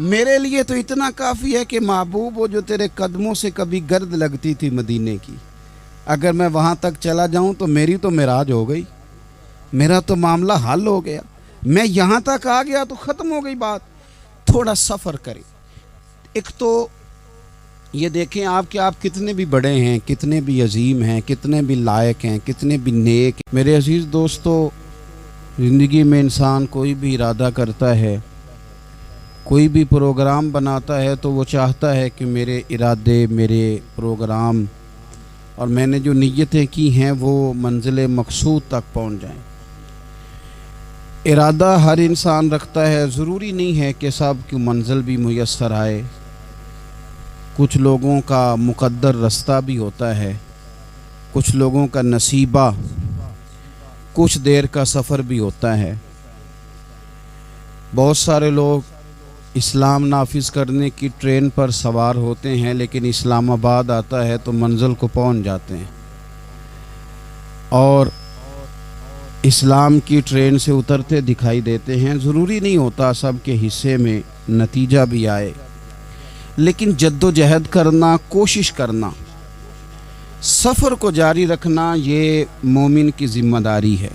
میرے لیے تو اتنا کافی ہے کہ محبوب وہ جو تیرے قدموں سے کبھی گرد لگتی تھی مدینے کی، اگر میں وہاں تک چلا جاؤں تو میری تو معراج ہو گئی، میرا تو معاملہ حل ہو گیا، میں یہاں تک آ گیا تو ختم ہو گئی بات۔ تھوڑا سفر کریں۔ ایک تو یہ دیکھیں آپ کہ آپ کتنے بھی بڑے ہیں، کتنے بھی عظیم ہیں، کتنے بھی لائق ہیں، کتنے بھی نیک ہیں۔ میرے عزیز دوستو، زندگی میں انسان کوئی بھی ارادہ کرتا ہے، کوئی بھی پروگرام بناتا ہے تو وہ چاہتا ہے کہ میرے ارادے، میرے پروگرام اور میں نے جو نیتیں کی ہیں وہ منزل مقصود تک پہنچ جائیں۔ ارادہ ہر انسان رکھتا ہے، ضروری نہیں ہے کہ سب کی منزل بھی میسر آئے، کچھ لوگوں کا مقدر رستہ بھی ہوتا ہے، کچھ لوگوں کا نصیبہ، کچھ دیر کا سفر بھی ہوتا ہے۔ بہت سارے لوگ اسلام نافذ کرنے کی ٹرین پر سوار ہوتے ہیں، لیکن اسلام آباد آتا ہے تو منزل کو پہنچ جاتے ہیں، اور اسلام کی ٹرین سے اترتے دکھائی دیتے ہیں۔ ضروری نہیں ہوتا سب کے حصے میں نتیجہ بھی آئے، لیکن جد و جہد کرنا، کوشش کرنا، سفر کو جاری رکھنا، یہ مومن کی ذمہ داری ہے۔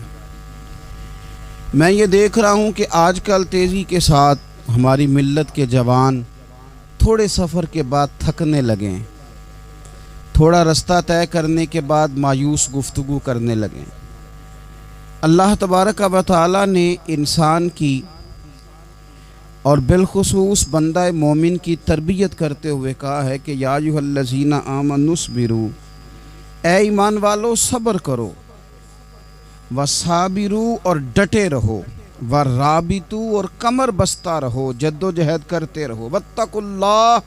میں یہ دیکھ رہا ہوں کہ آج کل تیزی کے ساتھ ہماری ملت کے جوان تھوڑے سفر کے بعد تھکنے لگیں، تھوڑا رستہ طے کرنے کے بعد مایوس گفتگو کرنے لگیں۔ اللہ تبارک و تعالی نے انسان کی اور بالخصوص بندہ مومن کی تربیت کرتے ہوئے کہا ہے کہ یا ایھا الذین آمنوا اصبروا، اے ایمان والو صبر کرو، وصابروا اور ڈٹے رہو، ورابطوا اور کمر بستہ رہو، جد و جہد کرتے رہو، واتقوا اللہ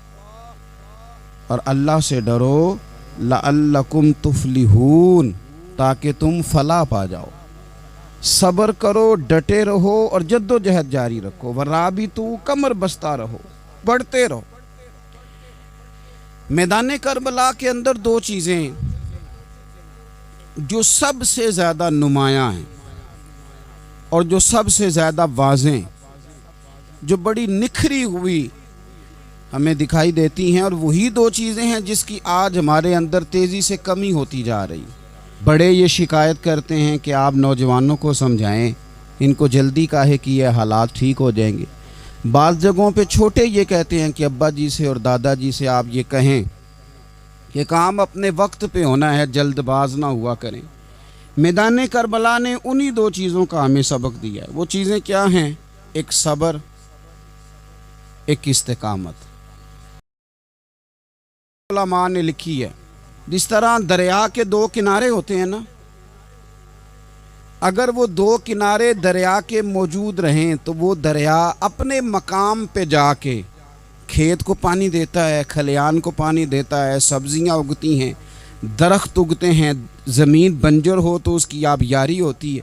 اور اللہ سے ڈرو، لعلکم تفلحون تاکہ تم فلاح پا جاؤ۔ صبر کرو، ڈٹے رہو اور جد و جہد جاری رکھو، ورابطوا کمر بستہ رہو، بڑھتے رہو۔ میدان کربلا کے اندر دو چیزیں جو سب سے زیادہ نمایاں ہیں اور جو سب سے زیادہ واضح ہیں، جو بڑی نکھری ہوئی ہمیں دکھائی دیتی ہیں، اور وہی دو چیزیں ہیں جس کی آج ہمارے اندر تیزی سے کمی ہوتی جا رہی۔ بڑے یہ شکایت کرتے ہیں کہ آپ نوجوانوں کو سمجھائیں، ان کو جلدی کاہے کہ یہ حالات ٹھیک ہو جائیں گے۔ بعض جگہوں پہ چھوٹے یہ کہتے ہیں کہ ابا جی سے اور دادا جی سے آپ یہ کہیں کہ کام اپنے وقت پہ ہونا ہے، جلد باز نہ ہوا کریں۔ میدان کربلا نے انہی دو چیزوں کا ہمیں سبق دیا ہے۔ وہ چیزیں کیا ہیں؟ ایک صبر، ایک استقامت۔ علماء نے لکھی ہے، جس طرح دریا کے دو کنارے ہوتے ہیں نا، اگر وہ دو کنارے دریا کے موجود رہیں تو وہ دریا اپنے مقام پہ جا کے کھیت کو پانی دیتا ہے، کھلیان کو پانی دیتا ہے، سبزیاں اگتی ہیں، درخت اگتے ہیں، زمین بنجر ہو تو اس کی آبیاری ہوتی ہے۔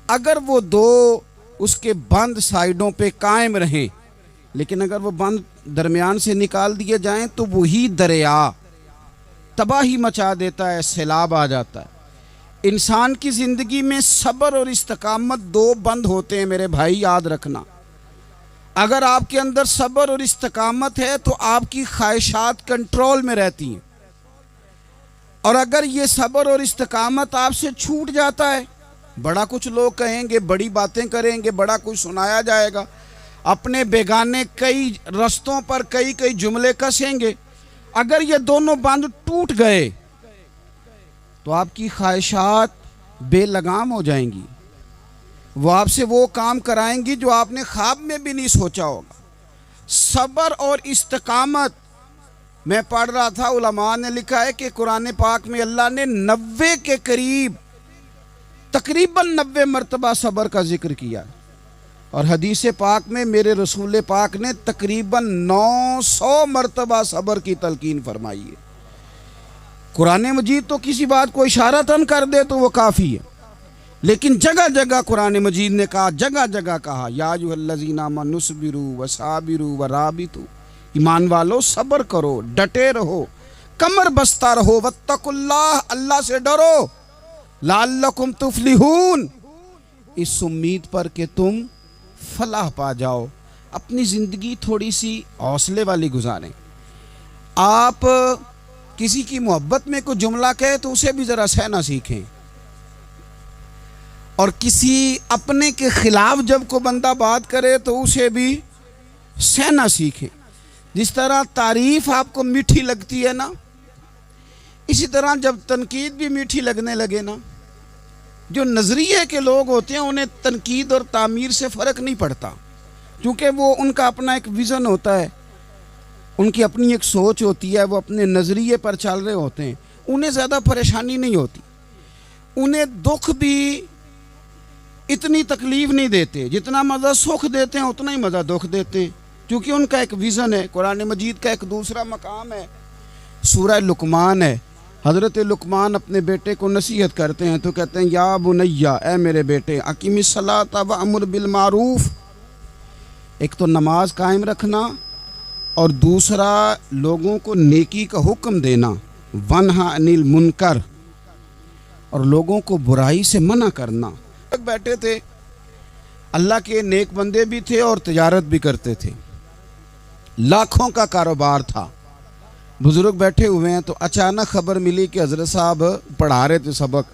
اگر وہ دو اس کے بند سائیڈوں پہ قائم رہیں، لیکن اگر وہ بند درمیان سے نکال دیے جائیں تو وہی دریا تباہی مچا دیتا ہے، سیلاب آ جاتا ہے۔ انسان کی زندگی میں صبر اور استقامت دو بند ہوتے ہیں میرے بھائی، یاد رکھنا۔ اگر آپ کے اندر صبر اور استقامت ہے تو آپ کی خواہشات کنٹرول میں رہتی ہیں، اور اگر یہ صبر اور استقامت آپ سے چھوٹ جاتا ہے، بڑا کچھ لوگ کہیں گے، بڑی باتیں کریں گے، بڑا کچھ سنایا جائے گا، اپنے بیگانے کئی رستوں پر کئی جملے کسیں گے، اگر یہ دونوں بند ٹوٹ گئے تو آپ کی خواہشات بے لگام ہو جائیں گی، وہ آپ سے وہ کام کرائیں گی جو آپ نے خواب میں بھی نہیں سوچا ہوگا۔ صبر اور استقامت، میں پڑھ رہا تھا، علماء نے لکھا ہے کہ قرآن پاک میں اللہ نے 90 کے قریب، تقریباً 90 مرتبہ صبر کا ذکر کیا، اور حدیث پاک میں میرے رسول پاک نے تقریباً 900 مرتبہ صبر کی تلقین فرمائی ہے۔ قرآن مجید تو کسی بات کو اشارتاً کر دے تو وہ کافی ہے، لیکن جگہ جگہ قرآن مجید نے کہا، جگہ جگہ کہا، یا ایھا الذین آمنوا اصبروا وصابروا ورابطوا، ایمان والو صبر کرو، ڈٹے رہو، کمر بستہ رہو، واتقوا اللہ، اللہ سے ڈرو، لعلکم تفلحون، اس امید پر کہ تم فلاح پا جاؤ۔ اپنی زندگی تھوڑی سی حوصلے والی گزاریں. آپ کسی کی محبت میں کوئی جملہ کہے تو اسے بھی ذرا سہنا سیکھیں, اور کسی اپنے کے خلاف جب کوئی بندہ بات کرے تو اسے بھی سہنا سیکھیں. جس طرح تعریف آپ کو میٹھی لگتی ہے نا, اسی طرح جب تنقید بھی میٹھی لگنے لگے نا, جو نظریے کے لوگ ہوتے ہیں انہیں تنقید اور تعمیر سے فرق نہیں پڑتا, کیونکہ وہ ان کا اپنا ایک ویژن ہوتا ہے, ان کی اپنی ایک سوچ ہوتی ہے, وہ اپنے نظریے پر چل رہے ہوتے ہیں, انہیں زیادہ پریشانی نہیں ہوتی. انہیں دکھ بھی اتنی تکلیف نہیں دیتے, جتنا مزہ سکھ دیتے ہیں اتنا ہی مزہ دکھ دیتے ہیں, کیونکہ ان کا ایک ویژن ہے. قرآن مجید کا ایک دوسرا مقام ہے, سورہ لقمان ہے. حضرت لقمان اپنے بیٹے کو نصیحت کرتے ہیں تو کہتے ہیں یا بنیا, اے میرے بیٹے, اقیم الصلاۃ وامر بالمعروف. ایک تو نماز قائم رکھنا, اور دوسرا لوگوں کو نیکی کا حکم دینا, ونہا عن المنکر, اور لوگوں کو برائی سے منع کرنا. بیٹھے تھے, اللہ کے نیک بندے بھی تھے اور تجارت بھی کرتے تھے, لاکھوں کا کاروبار تھا. بزرگ بیٹھے ہوئے ہیں تو اچانک خبر ملی کہ حضرت صاحب پڑھا رہے تھے سبق.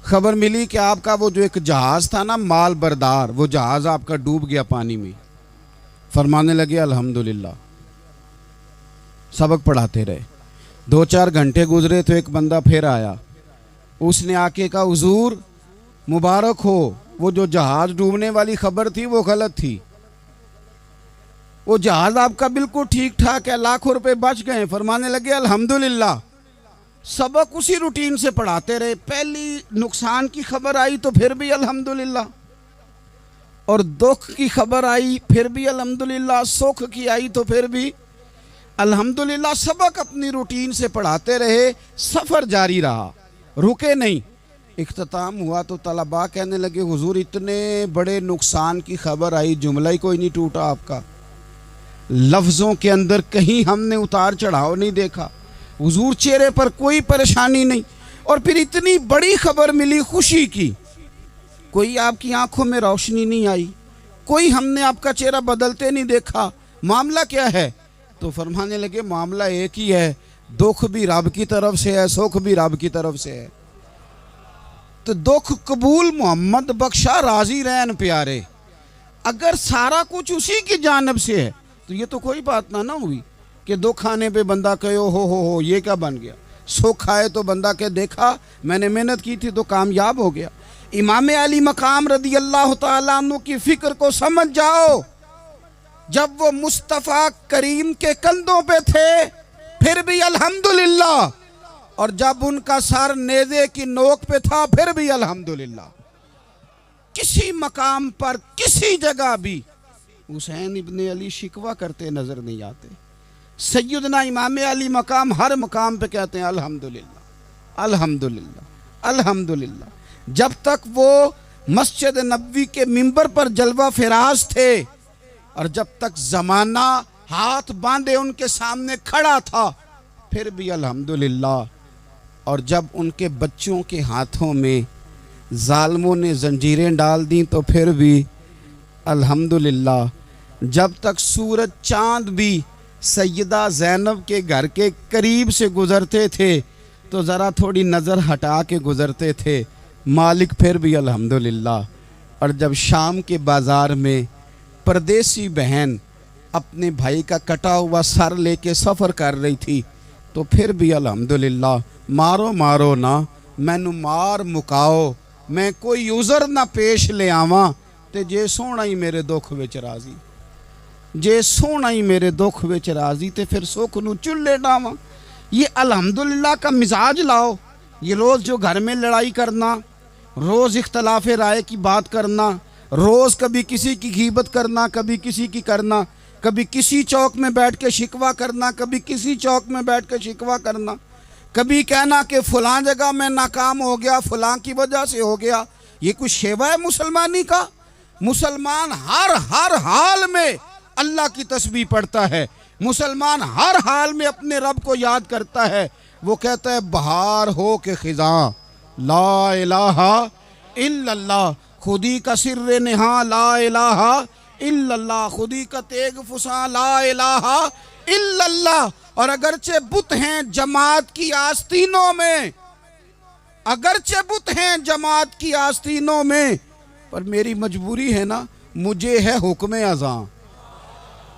خبر ملی کہ آپ کا وہ جو ایک جہاز تھا نا, مال بردار, وہ جہاز آپ کا ڈوب گیا پانی میں. فرمانے لگے الحمدللہ. سبق پڑھاتے رہے, 2-4 گھنٹے گزرے تو ایک بندہ پھر آیا. اس نے آ کے کہا حضور مبارک ہو, وہ جو جہاز ڈوبنے والی خبر تھی وہ غلط تھی, وہ جہاز آپ کا بالکل ٹھیک ٹھاک ہے, لاکھوں روپے بچ گئے. فرمانے لگے الحمدللہ. سبق اسی روٹین سے پڑھاتے رہے. پہلی نقصان کی خبر آئی تو پھر بھی الحمدللہ, اور دکھ کی خبر آئی پھر بھی الحمدللہ, سکھ کی آئی تو پھر بھی الحمدللہ. سبق اپنی روٹین سے پڑھاتے رہے, سفر جاری رہا, رکے نہیں. اختتام ہوا تو طلباء کہنے لگے حضور اتنے بڑے نقصان کی خبر آئی, جملہ ہی کوئی نہیں ٹوٹا آپ کا, لفظوں کے اندر کہیں ہم نے اتار چڑھاؤ نہیں دیکھا, حضور چہرے پر کوئی پریشانی نہیں. اور پھر اتنی بڑی خبر ملی خوشی کی, کوئی آپ کی آنکھوں میں روشنی نہیں آئی, کوئی ہم نے آپ کا چہرہ بدلتے نہیں دیکھا, معاملہ کیا ہے؟ تو فرمانے لگے معاملہ ایک ہی ہے, دکھ بھی رب کی طرف سے ہے, سکھ بھی رب کی طرف سے ہے. تو دکھ قبول محمد بخشا راضی رہن پیارے. اگر سارا کچھ اسی کی جانب سے ہے تو یہ تو کوئی بات نہ ہوئی کہ دکھ آنے پہ بندہ کہے ہو یہ کیا بن گیا, سکھ آئے تو بندہ کہ دیکھا میں نے محنت کی تھی تو کامیاب ہو گیا. امام علی مقام رضی اللہ تعالیٰ عنہ کی فکر کو سمجھ جاؤ. جب وہ مصطفیٰ کریم کے کندھوں پہ تھے پھر بھی الحمدللہ, اور جب ان کا سر نیزے کی نوک پہ تھا پھر بھی الحمدللہ. کسی مقام پر کسی جگہ بھی حسین ابن علی شکوہ کرتے نظر نہیں آتے. سیدنا امام علی مقام ہر مقام پہ کہتے ہیں الحمدللہ الحمدللہ الحمدللہ. جب تک وہ مسجد نبوی کے منبر پر جلوہ فراز تھے, اور جب تک زمانہ ہاتھ باندھے ان کے سامنے کھڑا تھا پھر بھی الحمدللہ. اور جب ان کے بچوں کے ہاتھوں میں ظالموں نے زنجیریں ڈال دیں تو پھر بھی الحمدللہ. جب تک سورج چاند بھی سیدہ زینب کے گھر کے قریب سے گزرتے تھے تو ذرا تھوڑی نظر ہٹا کے گزرتے تھے, مالک پھر بھی الحمدللہ. اور جب شام کے بازار میں پردیسی بہن اپنے بھائی کا کٹا ہوا سر لے کے سفر کر رہی تھی تو پھر بھی الحمدللہ. مارو مارو نہ مینو مار مکاؤ, میں کوئی عذر نہ پیش لے آواں, تے جے سونا ہی میرے دکھ وچ راضی, جے سونا ہی میرے دکھ وچ راضی تے پھر سکھ نو چلے ڈاواں. یہ الحمدللہ کا مزاج لاؤ. یہ روز جو گھر میں لڑائی کرنا, روز اختلاف رائے کی بات کرنا, روز کبھی کسی کی غیبت کرنا, کبھی کسی کی کرنا, کبھی کسی چوک میں بیٹھ کے شکوہ کرنا, کبھی کسی چوک میں بیٹھ کے شکوہ کرنا, کبھی کہنا کہ فلاں جگہ میں ناکام ہو گیا فلاں کی وجہ سے ہو گیا. یہ کوئی شیوا ہے مسلمانی کا؟ مسلمان ہر حال میں اللہ کی تسبیح پڑھتا ہے, مسلمان ہر حال میں اپنے رب کو یاد کرتا ہے. وہ کہتا ہے بہار ہو کے خزاں لا الہ الا اللہ, خودی کا سر نہاں لا الہ الا اللہ، خودی کا تیغ فساں لا الہ الا اللہ۔ اور اگرچہ بت ہیں جماعت کی آستینوں میں، اگرچہ بت ہیں جماعت کی آستینوں میں، پر میری مجبوری ہے نا، مجھے ہے حکم اذاں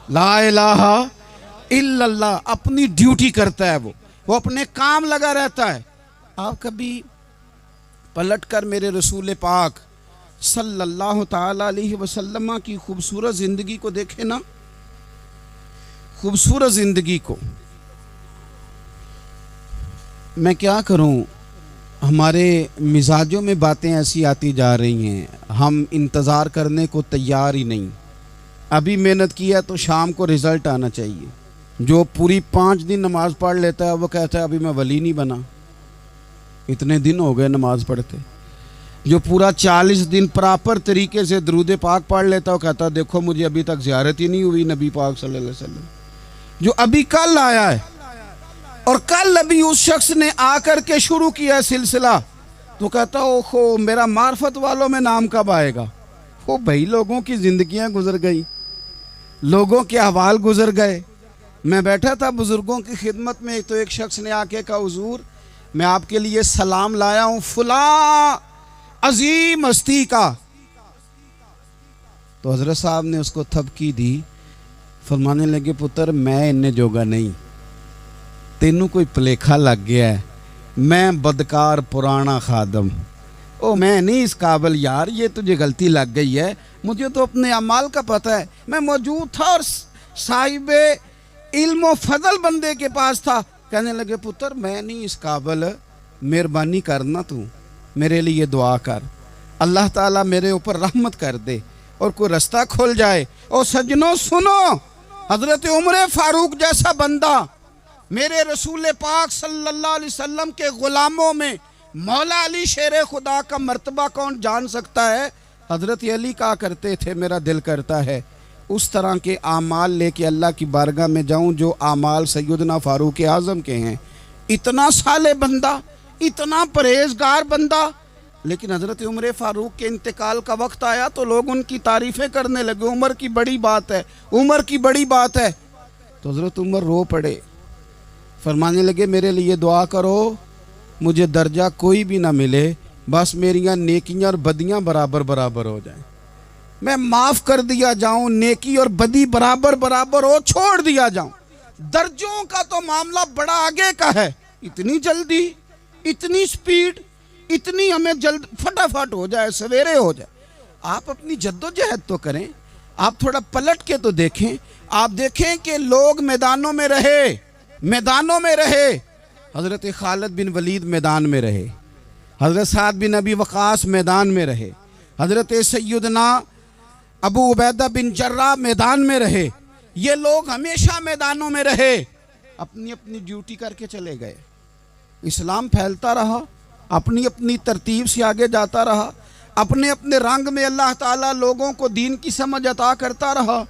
لا الہ الا اللہ۔ اپنی ڈیوٹی کرتا ہے وہ اپنے کام لگا رہتا ہے۔ آپ کبھی پلٹ کر میرے رسول پاک صلی اللہ تعالی علیہ وسلم کی خوبصورت زندگی کو دیکھیں نا، خوبصورت زندگی کو۔ میں کیا کروں، ہمارے مزاجوں میں باتیں ایسی آتی جا رہی ہیں، ہم انتظار کرنے کو تیار ہی نہیں۔ ابھی محنت کیا تو شام کو رزلٹ آنا چاہیے۔ جو پوری 5 دن نماز پڑھ لیتا ہے وہ کہتا ہے ابھی میں ولی نہیں بنا، اتنے دن ہو گئے نماز پڑھتے۔ جو پورا 40 دن پراپر طریقے سے درود پاک پڑھ لیتا ہے وہ کہتا ہے دیکھو مجھے ابھی تک زیارت ہی نہیں ہوئی نبی پاک صلی اللہ علیہ وسلم۔ جو ابھی کل آیا ہے اور کل ابھی اس شخص نے آ کر کے شروع کیا ہے سلسلہ، تو کہتا اوہو میرا معرفت والوں میں نام کب آئے گا۔ وہ بھائی لوگوں کی زندگیاں گزر گئی، لوگوں کے احوال گزر گئے۔ میں بیٹھا تھا بزرگوں کی خدمت میں، تو ایک شخص نے آ کے کہا حضور میں آپ کے لیے سلام لایا ہوں فلاں عظیم ہستی کا۔ تو حضرت صاحب نے اس کو تھپکی دی، فرمانے لگے پتر میں انہیں جوگا نہیں، تینوں کوئی پلیکھا لگ گیا ہے، میں بدکار پرانا خادم، میں نہیں اس قابل یار، یہ تجھے غلطی لگ گئی ہے، مجھے تو اپنے اعمال کا پتہ ہے، میں موجود تھا اور صاحب علم و فضل بندے کے پاس تھا۔ کہنے لگے پتر میں نہیں اس قابل، مہربانی کرنا تو میرے لیے دعا کر، اللہ تعالیٰ میرے اوپر رحمت کر دے اور کوئی رستہ کھل جائے۔ اور سجنوں سنو، حضرت عمر فاروق جیسا بندہ میرے رسول پاک صلی اللہ علیہ وسلم کے غلاموں میں، مولا علی شیر خدا کا مرتبہ کون جان سکتا ہے؟ حضرت علی کہا کرتے تھے میرا دل کرتا ہے اس طرح کے اعمال لے کے اللہ کی بارگاہ میں جاؤں جو اعمال سیدنا فاروق اعظم کے ہیں۔ اتنا صالح بندہ، اتنا پرہیزگار بندہ، لیکن حضرت عمر فاروق کے انتقال کا وقت آیا تو لوگ ان کی تعریفیں کرنے لگے، عمر کی بڑی بات ہے، عمر کی بڑی بات ہے۔ تو حضرت عمر رو پڑے، فرمانے لگے میرے لیے دعا کرو، مجھے درجہ کوئی بھی نہ ملے، بس میریاں نیکیاں اور بدیاں برابر برابر ہو جائیں، میں معاف کر دیا جاؤں، نیکی اور بدی برابر برابر ہو، چھوڑ دیا جاؤں۔ درجوں کا تو معاملہ بڑا آگے کا ہے، اتنی جلدی، اتنی سپیڈ، اتنی ہمیں جلد فٹافٹ ہو جائے، سویرے ہو جائے۔ آپ اپنی جد و جہد تو کریں، آپ تھوڑا پلٹ کے تو دیکھیں، آپ دیکھیں کہ لوگ میدانوں میں رہے، میدانوں میں رہے۔ حضرت خالد بن ولید میدان میں رہے، حضرت سعد بن ابی وقاص میدان میں رہے، حضرت سیدنا ابو عبیدہ بن جراح میدان میں رہے۔ یہ لوگ ہمیشہ میدانوں میں رہے، اپنی اپنی ڈیوٹی کر کے چلے گئے۔ اسلام پھیلتا رہا، اپنی اپنی ترتیب سے آگے جاتا رہا، اپنے اپنے رنگ میں اللہ تعالیٰ لوگوں کو دین کی سمجھ عطا کرتا رہا۔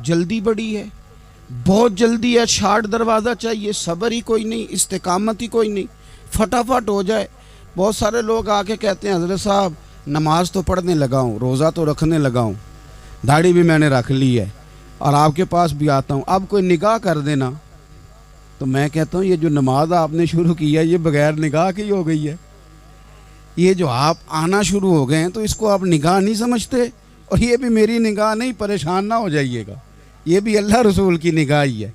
جلدی بڑی ہے، بہت جلدی ہے، شارٹ دروازہ چاہیے، صبر ہی کوئی نہیں، استقامت ہی کوئی نہیں، فٹافٹ ہو جائے۔ بہت سارے لوگ آ کے کہتے ہیں حضرت صاحب نماز تو پڑھنے لگا ہوں، روزہ تو رکھنے لگا ہوں، داڑھی بھی میں نے رکھ لی ہے اور آپ کے پاس بھی آتا ہوں، اب کوئی نگاہ کر دینا۔ تو میں کہتا ہوں یہ جو نماز آپ نے شروع کی ہے یہ بغیر نگاہ کی ہو گئی ہے۔ یہ جو آپ آنا شروع ہو گئے ہیں تو اس کو آپ نگاہ نہیں سمجھتے، اور یہ بھی میری نگاہ نہیں، پریشان نہ ہو جائیے گا، یہ بھی اللہ رسول کی نگاہ ہی ہے۔